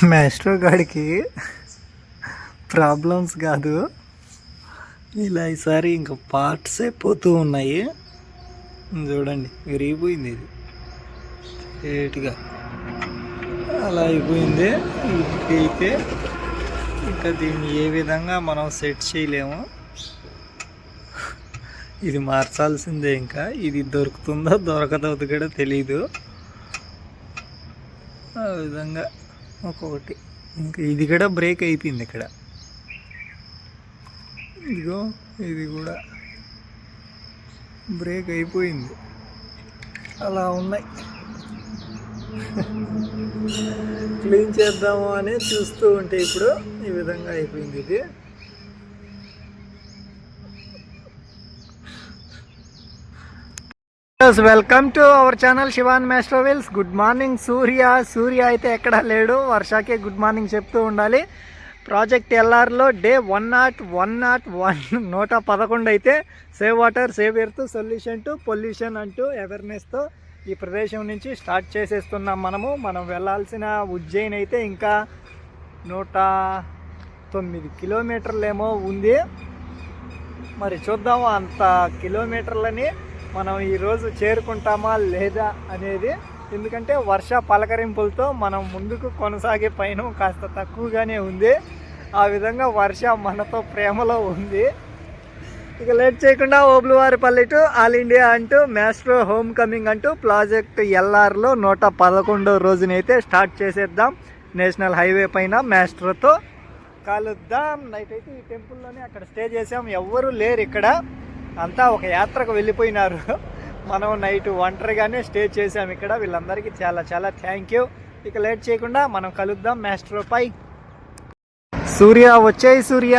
Maestro గాడికి problems కాదు, ఇలా ఈసారి ఇంకా పార్ట్స్ అయిపోతూ ఉన్నాయి. చూడండి విరిగిపోయింది, ఇది స్ట్రేట్గా అలా అయిపోయింది. అయితే ఇంకా దీన్ని ఏ విధంగా మనం సెట్ చేయలేము, ఇది మార్చాల్సిందే. ఇంకా ఇది దొరుకుతుందో దొరకదో కూడా తెలీదు. ఆ విధంగా ఒక్కొక్కటి ఇంకా ఇది కూడా బ్రేక్ అయిపోయింది. ఇక్కడ ఇదిగో ఇది కూడా బ్రేక్ అయిపోయింది. అలా ఉన్నాయి. క్లీన్ చేద్దాము అని చూస్తూ ఉంటే ఇప్పుడు ఈ విధంగా అయిపోయింది. ఇది welcome to our channel Shivan master wheels. Good morning Surya అయితే ఎక్కడా లేడు, వర్షాకే గుడ్ మార్నింగ్ చెప్తూ ఉండాలి. ప్రాజెక్ట్ ఎల్ఆర్లో డే 101 111 అయితే save water save earth solution to pollution అంటూ అవేర్నెస్తో ఈ ప్రదేశం నుంచి స్టార్ట్ చేసేస్తున్నాం. మనం వెళ్ళాల్సిన ఉజ్జయిన్ అయితే ఇంకా 109 కిలోమీటర్లేమో ఉంది. మరి చూద్దాము అంత కిలోమీటర్లని మనం ఈరోజు చేరుకుంటామా లేదా అనేది. ఎందుకంటే వర్ష పలకరింపులతో మనం ముందుకు కొనసాగే పైన కాస్త తక్కువగానే ఉంది. ఆ విధంగా వర్ష మనతో ప్రేమలో ఉంది. ఇక లేట్ చేయకుండా ఓబులవారిపల్లి టు ఆల్ ఇండియా అంటూ మాస్ట్రో హోమ్ కమింగ్ అంటూ ప్రాజెక్ట్ ఎల్ఆర్లో 111వ రోజునైతే స్టార్ట్ చేసేద్దాం. నేషనల్ హైవే పైన మాస్ట్రోతో కలుద్దాం. నైట్ అయితే ఈ టెంపుల్లోనే అక్కడ స్టే చేసాం. ఎవ్వరూ లేరు ఇక్కడ, అంతా ఒక యాత్రకు వెళ్ళిపోయినారు. మనం నైట్ ఒంటరిగానే స్టే చేసాం ఇక్కడ. వీళ్ళందరికీ చాలా చాలా థ్యాంక్ యూ. ఇక లేట్ చేయకుండా మనం కలుద్దాం మాస్ట్రోపై. సూర్య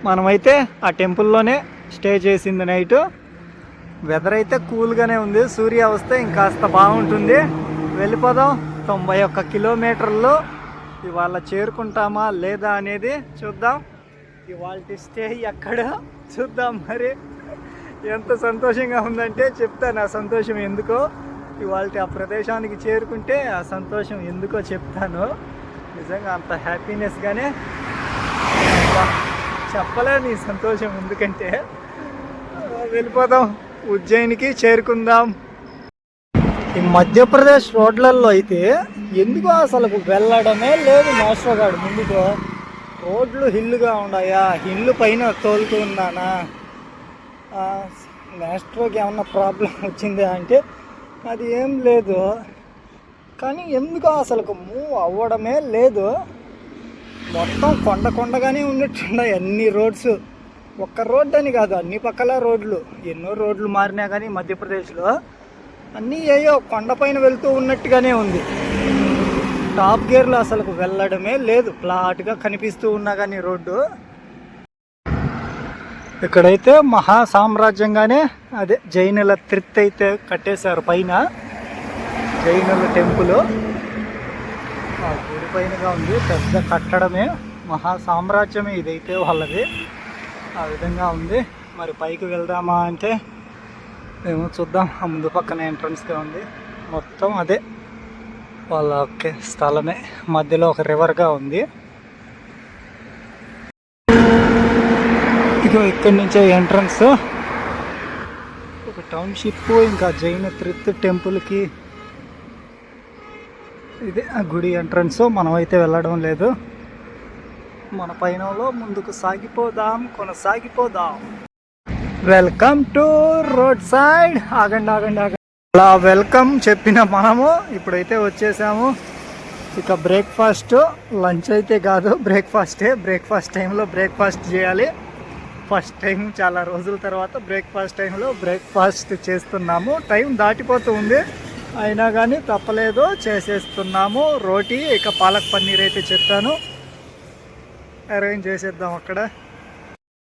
మనమైతే ఆ టెంపుల్లోనే స్టే చేసింది నైట్. వెదర్ అయితే కూల్గానే ఉంది. సూర్య వస్తే ఇంకాస్త బాగుంటుంది. వెళ్ళిపోదాం. 91 కిలోమీటర్లు ఇవాళ చేరుకుంటామా లేదా అనేది చూద్దాం. ఇవాళ స్టే ఎక్కడ చూద్దాం. మరి ఎంత సంతోషంగా ఉందంటే చెప్తాను ఆ సంతోషం ఎందుకో. ఇవాళ ఆ ప్రదేశానికి చేరుకుంటే ఆ సంతోషం ఎందుకో చెప్తాను. నిజంగా అంత హ్యాపీనెస్గానే చెప్పలేను ఈ సంతోషం. ఎందుకంటే వెళ్ళిపోదాం, ఉజ్జయినికి చేరుకుందాం. ఈ మధ్యప్రదేశ్ రోడ్లలో అయితే ఎందుకో అసలు వెళ్ళడమే లేదు మాస్టర్ గారు. ముందుకు రోడ్లు హిల్లుగా ఉన్నాయా, హిల్లు పైన తోలుతూ ఉన్నానా, మాస్ట్రోకి ఏమన్నా ప్రాబ్లం వచ్చిందా అంటే అది ఏం లేదు. కానీ ఎందుకో అసలు మూవ్ అవ్వడమే లేదు. మొత్తం కొండగానే ఉన్నట్టున్నాయి అన్ని రోడ్స్. ఒక్క రోడ్డు అని కాదు, అన్ని పక్కల రోడ్లు. ఎన్నో రోడ్లు మారినా కానీ మధ్యప్రదేశ్లో అన్నీ ఏయో కొండపైన వెళ్తూ ఉన్నట్టుగానే ఉంది. టాప్ గేర్లో అసలు వెళ్ళడమే లేదు. ఫ్లాట్గా కనిపిస్తూ ఉన్నా కానీ రోడ్డు. ఇక్కడైతే మహా సామ్రాజ్యంగానే అదే జైనుల త్రిత్ అయితే కట్టేశారు పైన. జైనుల టెంపుల్ ఆ గుడి పైనగా ఉంది. పెద్ద కట్టడమే, మహా సామ్రాజ్యమే ఇదైతే వాళ్ళది. ఆ విధంగా ఉంది. మరి పైకి వెళ్దామా అంటే మేము చూద్దాం. ఆ ముందు పక్కన ఎంట్రన్స్గా ఉంది. మొత్తం అదే వాళ్ళ స్థలమే. మధ్యలో ఒక రివర్గా ఉంది. ఇక ఇక్కడి నుంచే ఎంట్రన్స్. ఒక టౌన్షిప్, ఇంకా జైన త్రిత్ టెంపుల్కి ఇదే ఆ గుడి ఎంట్రన్స్. మనమైతే వెళ్ళడం లేదు. మన పైనలో ముందుకు కొనసాగిపోదాం. Welcome to road side. ఆగండి. అలా వెల్కమ్ చెప్పిన మనము ఇప్పుడైతే వచ్చేసాము. ఇక బ్రేక్ఫాస్ట్, లంచ్ అయితే కాదు, బ్రేక్ఫాస్ట్ టైంలో బ్రేక్ఫాస్ట్ చేయాలి. ఫస్ట్ టైం చాలా రోజుల తర్వాత బ్రేక్ఫాస్ట్ చేస్తున్నాము. టైం దాటిపోతూ ఉంది, అయినా కానీ తప్పలేదు, చేసేస్తున్నాము. రోటీ, ఇక పాలక్ పన్నీర్ అయితే చెప్పాను, అరేంజ్ చేసేద్దాం అక్కడ.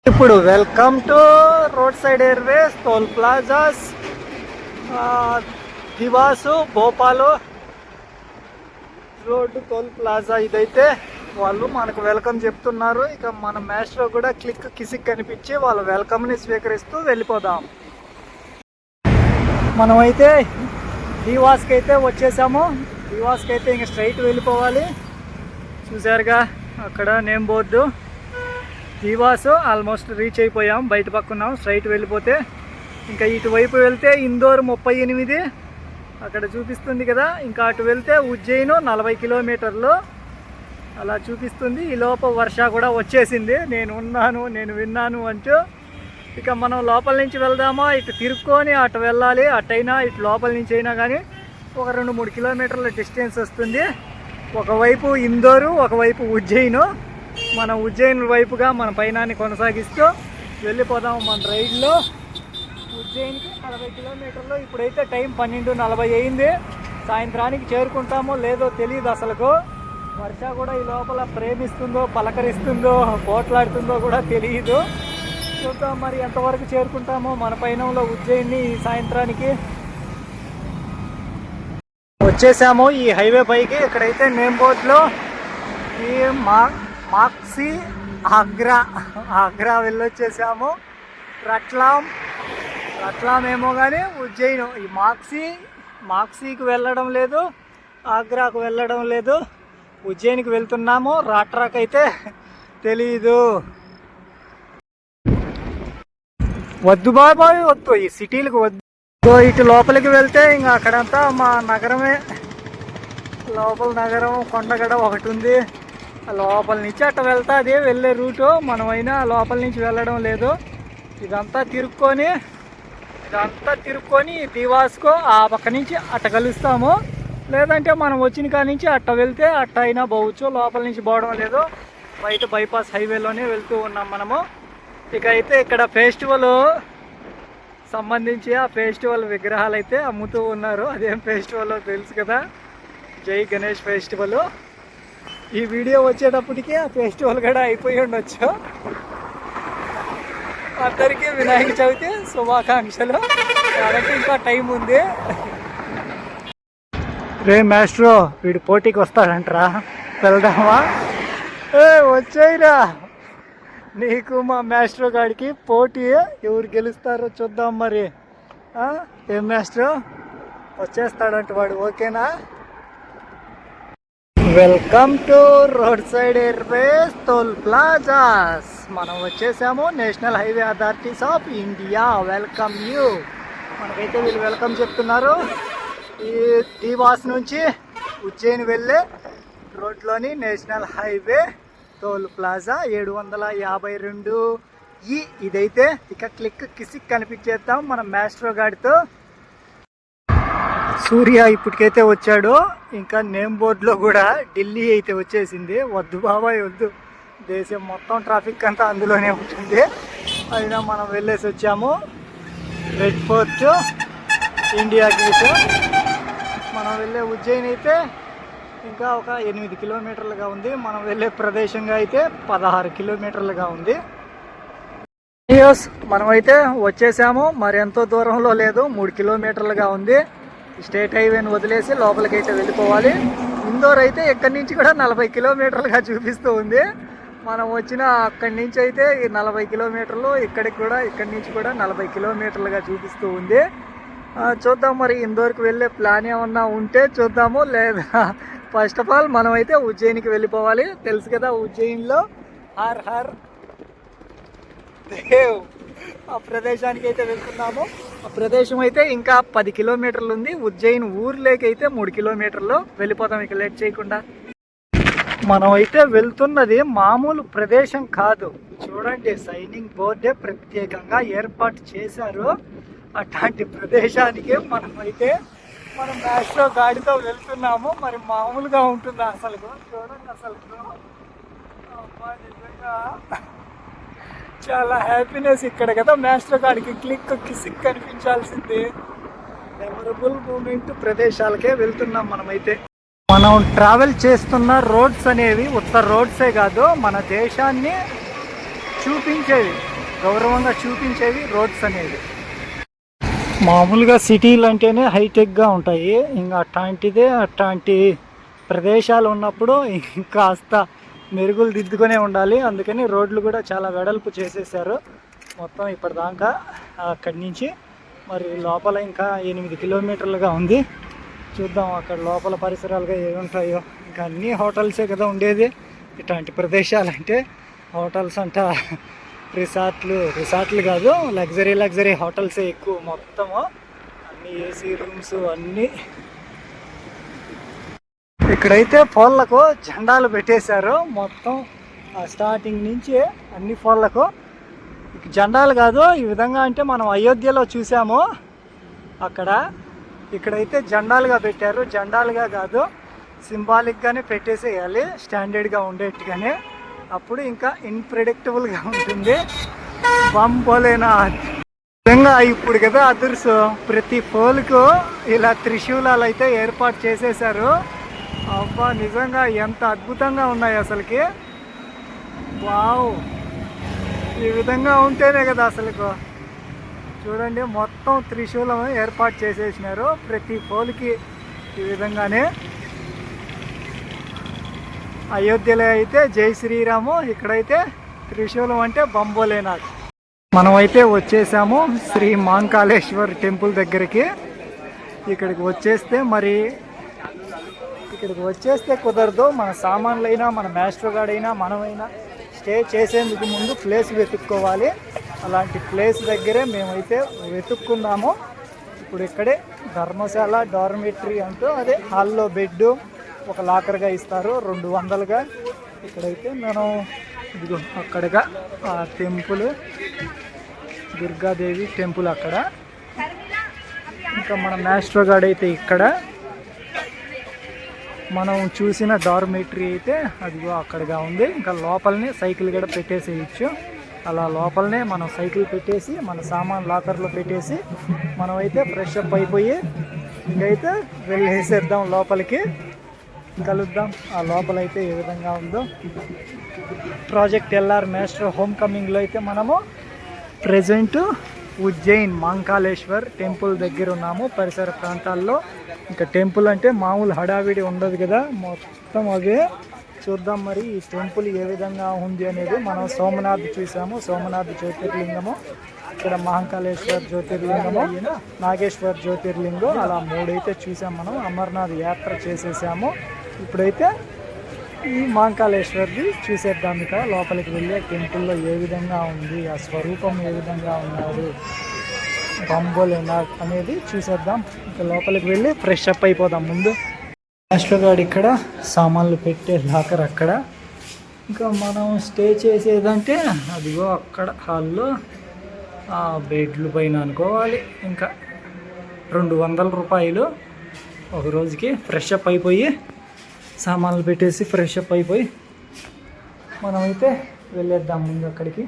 ఇప్పుడు welcome to road side airways, toll plazas, Dewas, Bhopal road toll plaza. ఇదైతే వాళ్ళు మనకు వెల్కమ్ చెప్తున్నారు. ఇక మన మ్యాచ్లో కూడా కిసిక్ కనిపించి వాళ్ళ వెల్కమ్ని స్వీకరిస్తూ వెళ్ళిపోదాం. మనమైతే దివాస్కి అయితే వచ్చేసాము. దివాస్కి అయితే ఇంక స్ట్రైట్ వెళ్ళిపోవాలి. చూసారుగా అక్కడ నేమ్ బోర్డు దీవాస్. ఆల్మోస్ట్ రీచ్ అయిపోయాం, బయట పక్కున్నాం. స్ట్రైట్ వెళ్ళిపోతే ఇంకా ఇటువైపు వెళ్తే ఇందోర్ 38 అక్కడ చూపిస్తుంది కదా. ఇంకా అటు వెళ్తే ఉజ్జయిన్ 40 కిలోమీటర్లు అలా చూపిస్తుంది. ఈ లోప వర్ష కూడా వచ్చేసింది. నేను ఉన్నాను, నేను విన్నాను అంటూ. ఇక మనం లోపల నుంచి వెళ్దామా, ఇటు తిరుక్కొని అటు వెళ్ళాలి. అటైనా ఇటు లోపల నుంచి అయినా కానీ ఒక 2-3 కిలోమీటర్ల డిస్టెన్స్ వస్తుంది. ఒకవైపు ఇందోరు, ఒకవైపు ఉజ్జయిన్. మన ఉజ్జయిన్ వైపుగా మన పయనాన్ని కొనసాగిస్తూ వెళ్ళిపోదాం మన రైడ్లో. ఉజ్జయిన్కి 40 కిలోమీటర్లు. ఇప్పుడైతే టైం 12:40 అయింది. సాయంత్రానికి చేరుకుంటామో లేదో తెలియదు అసలుకు. వర్ష కూడా ఈ లోపల ప్రేమిస్తుందో, పలకరిస్తుందో, పోట్లాడుతుందో కూడా తెలియదు. చూద్దాం మరి ఎంతవరకు చేరుకుంటామో మన పయనంలో ఉజ్జయిన్ని ఈ సాయంత్రానికి. వచ్చేసాము ఈ హైవే పైకి. ఇక్కడైతే నేమ్ బోర్డులో ఈ మాక్సీ ఆగ్రా వెళ్ళొచ్చేసాము. రట్లాం ఏమో కానీ ఉజ్జయిన్. ఈ మాక్సీకి వెళ్ళడం లేదు, ఆగ్రాకు వెళ్ళడం లేదు. ఉజ్జయిన్కి వెళ్తున్నాము. రాట్రాక్ అయితే తెలీదు. వద్దు బాబాయ్, వద్దు, ఈ సిటీలకు వద్దు. ఇటు లోపలికి వెళ్తే ఇంకా అక్కడంతా మా నగరమే. లోపల నగరం కొండగడ ఒకటి ఉంది. లోపల నుంచి అట్ట వెళ్తుంది వెళ్ళే రూటు. మనమైనా లోపల నుంచి వెళ్ళడం లేదు. ఇదంతా తిరుక్కొని దీవాస్కో ఆ పక్క నుంచి అట్ట కలుస్తాము. లేదంటే మనం వచ్చిన కాడి నుంచి అట్ట వెళ్తే అట్ట అయినా పోవచ్చు. లోపల నుంచి పోవడం లేదు, బయట బైపాస్ హైవేలోనే వెళ్తూ ఉన్నాం మనము. ఇక అయితే ఇక్కడ ఫెస్టివల్ సంబంధించి ఆ ఫెస్టివల్ విగ్రహాలు అయితే అమ్ముతూ ఉన్నారు. అదేం ఫెస్టివల్ తెలుసు కదా, జై గణేష్ ఫెస్టివల్. ఈ వీడియో వచ్చేటప్పటికి ఆ ఫెస్టివల్ కూడా అయిపోయి ఉండొచ్చు. అందరికీ వినాయక చవితి శుభాకాంక్షలు. కాబట్టి ఇంకా టైం ఉంది. రే మాస్ట్రో, వీడు పోటీకి వస్తాడంటరా, వెళ్దామా? వచ్చాయిరా, నీకు మా మాస్ట్రో గాడికి పోటీ. ఎవరు గెలుస్తారో చూద్దాం మరి. ఏం మాస్ట్రో వచ్చేస్తాడంట వాడు, ఓకేనా? Welcome to road side airways toll plazas. మనం వచ్చేసాము national highway authorities of India. Welcome you. మనకైతే వీళ్ళు వెల్కమ్ చెప్తున్నారు. ఈ దీవాస్ నుంచి ఉజ్జయిన్ వెళ్ళే రోడ్లోని నేషనల్ హైవే టోల్ ప్లాజా 752 ఇదైతే. ఇక క్లిక్ కిసిక్ కనిపించేద్దాం మన మాస్ట్రో గాడితో. సూర్య ఇప్పటికైతే వచ్చాడు. ఇంకా నేమ్ బోర్డులో కూడా ఢిల్లీ అయితే వచ్చేసింది. వద్దు బాబాయ్ వద్దు, దేశం మొత్తం ట్రాఫిక్ అంతా అందులోనే ఉంటుంది. అయినా మనం వెళ్ళేసి వచ్చాము. Red fort, India gate. మనం వెళ్ళే ఉజ్జయిన్ అయితే ఇంకా ఒక 8 కిలోమీటర్లుగా ఉంది. మనం వెళ్ళే ప్రదేశంగా అయితే 16 కిలోమీటర్లుగా ఉంది. మనమైతే వచ్చేసాము. మరి ఎంతో దూరంలో లేదు, 3 కిలోమీటర్లుగా ఉంది. స్టేట్ హైవేని వదిలేసి లోపలికి అయితే వెళ్ళిపోవాలి. ఇందోర్ అయితే ఇక్కడి నుంచి కూడా 40 కిలోమీటర్లుగా చూపిస్తూ ఉంది. మనం వచ్చిన అక్కడి నుంచి అయితే 40 కిలోమీటర్లు, ఇక్కడికి కూడా ఇక్కడి నుంచి కూడా 40 కిలోమీటర్లుగా చూపిస్తూ ఉంది. చూద్దాం మరి ఇందోర్కి వెళ్ళే ప్లాన్ ఏమన్నా ఉంటే చూద్దాము. లేదా ఫస్ట్ ఆఫ్ ఆల్ మనం అయితే ఉజ్జయిన్కి వెళ్ళిపోవాలి. తెలుసు కదా, ఉజ్జయిన్లో హర్ హర్ దేవ్ ఆ ప్రదేశానికి అయితే వెళ్తున్నాము. ఆ ప్రదేశం అయితే ఇంకా 10 కిలోమీటర్లు ఉంది. ఉజ్జయిన్ ఊర్లోకి అయితే 3 కిలోమీటర్లు వెళ్ళిపోతాం. ఇక లేట్ చేయకుండా మనం అయితే వెళ్తున్నది మామూలు ప్రదేశం కాదు. చూడండి, సైనింగ్ బోర్డే ప్రత్యేకంగా ఏర్పాటు చేశారు. అట్లాంటి ప్రదేశానికి మనం మాస్ట్రో గాడితో వెళ్తున్నాము. మరి మామూలుగా ఉంటుందా అసలు? చూడండి అసలు, నిజంగా చాలా హ్యాపీనెస్ ఇక్కడ కదా. మాస్ట్రో గాడికి క్లిక్ కిసిక్ కనిపించాల్సింది. మెమరబుల్ మూమెంట్ ప్రదేశాలకే వెళ్తున్నాం మనమైతే. మనం ట్రావెల్ చేస్తున్న రోడ్స్ అనేవి ఉత్త రోడ్సే కాదు, మన దేశాన్ని చూపించేవి, గౌరవంగా చూపించేవి రోడ్స్ అనేవి. మామూలుగా సిటీలు అంటేనే హైటెక్గా ఉంటాయి. ఇంకా అట్లాంటి ప్రదేశాలు ఉన్నప్పుడు ఇంకాస్త మెరుగులు దిద్దుకునే ఉండాలి. అందుకని రోడ్లు కూడా చాలా వెడల్పు చేసేసారు మొత్తం ఇప్పటిదాకా. అక్కడి నుంచి మరి లోపల ఇంకా 8 కిలోమీటర్లుగా ఉంది. చూద్దాం అక్కడ లోపల పరిసరాలుగా ఏముంటాయో. ఇంకా ఇంకా అన్ని హోటల్సే కదా ఉండేది. ఇట్లాంటి ప్రదేశాలు అంటే హోటల్స్ అంట, రిసార్ట్లు కాదు, లగ్జరీ హోటల్సే ఎక్కువ. మొత్తము అన్ని ఏసీ రూమ్స్ అన్నీ. ఇక్కడైతే ఫోన్లకు జెండాలు పెట్టేశారు. మొత్తం స్టార్టింగ్ నుంచి అన్ని ఫోన్లకు జెండాలు కాదు ఈ విధంగా. అంటే మనం అయోధ్యలో చూసాము అక్కడ, ఇక్కడైతే జెండాలుగా పెట్టారు. జెండాలుగా కాదు, సింబాలిక్గానే పెట్టేసేయాలి, స్టాండర్డ్గా ఉండేట్టుగానే. అప్పుడు ఇంకా ఇన్ప్రెడిక్టబుల్గా ఉంటుంది. బంపోలేనా నిజంగా ఇప్పుడు కదా అదుర్సు. ప్రతి పోల్కు ఇలా త్రిశూలాలు అయితే ఏర్పాటు చేసేసారు. అబ్బా నిజంగా ఎంత అద్భుతంగా ఉన్నాయి అసలుకి. వావ్, ఈ విధంగా ఉంటేనే కదా అసలుకు. చూడండి మొత్తం త్రిశూలం ఏర్పాటు చేసేసినారు ప్రతి పోల్కి ఈ విధంగానే. అయోధ్యలో అయితే జై శ్రీరాము, ఇక్కడైతే త్రిశూలం అంటే బంబోలేనాథ్. మనమైతే వచ్చేసాము శ్రీ మాంకాళేశ్వర్ టెంపుల్ దగ్గరికి. ఇక్కడికి వచ్చేస్తే కుదరదు. మన సామాన్లైనా, మన మాస్టర్ గాడైనా, మనమైనా స్టే చేసేందుకు ముందు ప్లేస్ వెతుక్కోవాలి. అలాంటి ప్లేస్ దగ్గరే మేమైతే వెతుక్కున్నాము. ఇప్పుడు ఇక్కడే ధర్మశాల, డార్మిటరీ అంటూ అదే హాల్లో బెడ్, ఒక లాకర్గా ఇస్తారు 200గా. ఇక్కడైతే మనం ఇదిగో అక్కడగా ఆ టెంపుల్, దుర్గాదేవి టెంపుల్ అక్కడ. ఇంకా మన మాస్టర్ గార్డ్ అయితే ఇక్కడ. మనం చూసిన డార్మిటరీ అయితే అదిగో అక్కడగా ఉంది. ఇంకా లోపలనే సైకిల్ కూడా పెట్టేసేయచ్చు. అలా లోపలనే మనం సైకిల్ పెట్టేసి మన సామాన్ లాకర్లో పెట్టేసి మనమైతే ఫ్రెష్ అప్ అయిపోయి ఇంకైతే వెళ్ళేసేద్దాం లోపలికి. కలుద్దాం ఆ లోపలైతే ఏ విధంగా ఉందో. ప్రాజెక్ట్ ఎల్ఆర్ మాస్టర్ హోమ్ కమింగ్లో అయితే మనము ప్రజెంట్ ఉజ్జయిన్ మాంకాళేశ్వర్ టెంపుల్ దగ్గర ఉన్నాము, పరిసర ప్రాంతాల్లో. ఇంకా టెంపుల్ అంటే మామూలు హడావిడి ఉండదు కదా, మొత్తం అవే చూద్దాం. మరి ఈ టెంపుల్ ఏ విధంగా ఉంది అనేది. మనం సోమనాథ్ చూసాము, సోమనాథ్ జ్యోతిర్లింగము, ఇక్కడ మహాకాళేశ్వర్ జ్యోతిర్లింగము, నాగేశ్వర్ జ్యోతిర్లింగం, అలా 3 అయితే చూసాం మనం. అమర్నాథ్ యాత్ర చేసేసాము. ఇప్పుడైతే ఈ మహాకాళేశ్వర్ది చూసేద్దాం. ఇక లోపలికి వెళ్ళి టెంపుల్లో ఏ విధంగా ఉంది, ఆ స్వరూపం ఏ విధంగా ఉన్నాడు, బంబోలేనాథ్ అనేది చూసేద్దాం. ఇంకా లోపలికి వెళ్ళి ఫ్రెష్ అప్ అయిపోదాం ముందు. మాస్టర్ గార్డ్ ఇక్కడ, సామాన్లు పెట్టే లాకర్ అక్కడ. ఇంకా మనం స్టే చేసేదంటే అదిగో అక్కడ హాల్లో ఆ బెడ్లు పైన అనుకోవాలి. ఇంకా 200 రూపాయలు ఒక రోజుకి. ఫ్రెష్ అప్ అయిపోయి సామాన్లు పెట్టేసి ఫ్రెష్ అప్ అయిపోయి మనమైతే వెళ్ళేద్దాం ముందు అక్కడికి.